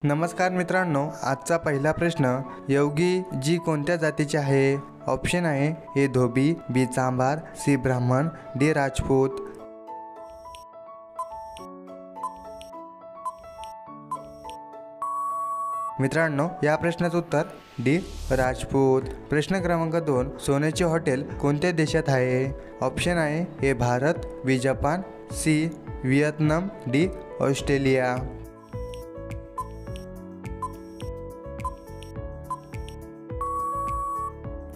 नमस्कार मित्रांनो, आजचा पहिला प्रश्न, योगी जी कोणत्या जातीचे आहे? ऑप्शन आहे ए धोबी, बी चांभार, सी ब्राह्मण, डी राजपूत। मित्रांनो, या प्रश्नाचं उत्तर डी राजपूत। प्रश्न क्रमांक 2, सोन्याचे हॉटेल कोणत्या देशात आहे? ऑप्शन आहे A Bharat, B Japan, C Vietnam, D Australia.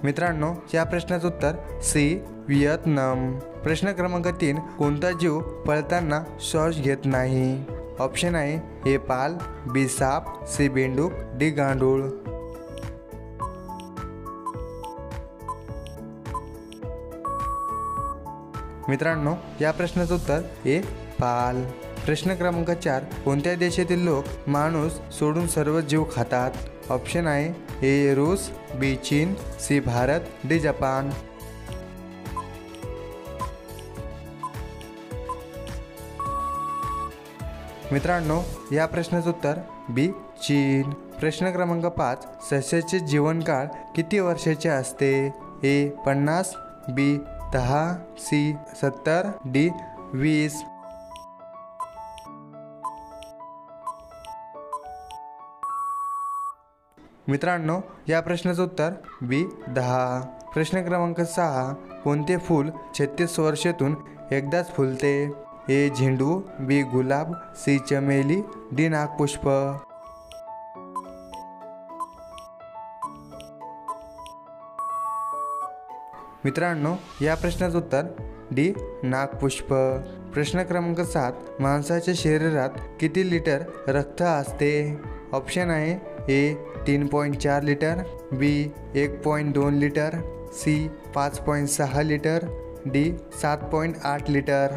मित्रांनो, या प्रश्नाचं उत्तर सी व्हिएतनाम। प्रश्न क्रमांक 3, कोणता जीव पळताना श्वास घेत नाही? ऑप्शन आहे ए पाल, बी साप, सी बेंडूक, डी गांडूळ। मित्रांनो, या प्रश्नाचं उत्तर ए पाल। प्रश्न क्रमांक 4, कोणत्या देशातील लोक माणूस सोडून सर्व जीव खातात? ऑप्शन आहे ए रूस, बी चीन, सी भारत, डी जपान। मित्रांनो, या प्रश्नाचं उत्तर बी चीन। प्रश्न क्रमांक 5, सस्याचे जीवनकाळ किती वर्षाचे असते? ए 50, बी 10, सी 70, डी 20। मित्रांनो, या प्रश्नाचं उत्तर बी 10। प्रश्न क्रमांक 6, कोणते फूल 36 वर्षातून एकदाच फुलते? ए झेंडू, बी गुलाब, सी चमेली, डी नागपुष्प। मित्रांनो, या प्रश्नाचं उत्तर डी नागपुष्प। प्रश्न क्रमांक 7, माणसाच्या शरीरात किती लिटर रक्त असते? ऑप्शन आहे A 3.4 litre, B 1.2 litre, C 5.6 litre, D 7.8 litre.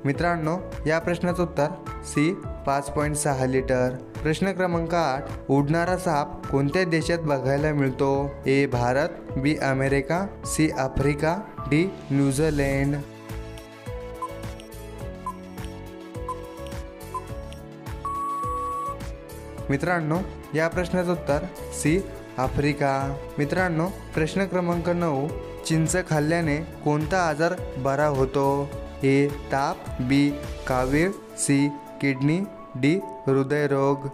मित्रांनो, या प्रश्नाचं उत्तर सी 5.6 लिटर। प्रश्न क्रमांक 8, उडणारा साप कोणत्या देशात बघायला मिळतो? A Bharat, B America, C Africa, D New Zealand. मित्रांनो, या प्रश्नाचं उत्तर सी आफ्रिका। मित्रांनो, प्रश्न क्रमांक 9, चिंच खाल्ल्याने कोणता आजार बरा होतो? ए ताप, बी कावीळ, सी किडनी, डी हृदयरोग।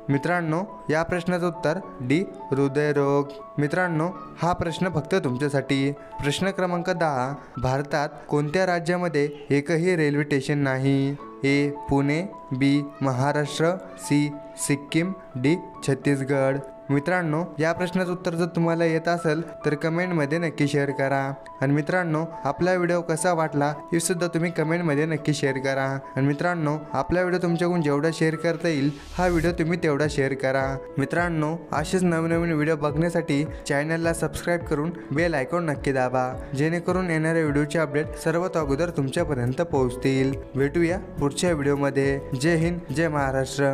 मित्रांनो, या प्रश्नाचं उत्तर डी हृदयरोग। मित्रांनो, हा प्रश्न फक्त तुमच्यासाठी। प्रश्न क्रमांक 10, भारतात कोणत्या राज्यामध्ये एकही रेल्वे स्टेशन नाही? ए पुणे, बी महाराष्ट्र, सी सिक्कीम, डी छत्तीसगड। मित्रांनो, या प्रश्नाचं उत्तर जर तुम्हाला येत असेल तर कमेंटमध्ये नक्की शेअर करा। आणि मित्रांनो, आपला व्हिडिओ कसा वाटला हे सुद्धा तुम्ही कमेंटमध्ये नक्की शेअर करा। आणि मित्रांनो, आपला व्हिडिओ तुमच्याकडून जेवढा शेअर करता येईल हा व्हिडिओ तुम्ही तेवढा शेअर करा। मित्रांनो, असेच नवनवीन व्हिडिओ बघण्यासाठी चॅनलला सबस्क्राईब करून बेल आयकॉन नक्की दाबा, जेणेकरून येणाऱ्या व्हिडिओचे अपडेट सर्वात अगोदर तुमच्यापर्यंत पोहोचतील। भेटूया पुढच्या व्हिडिओमध्ये। जय हिंद, जय महाराष्ट्र।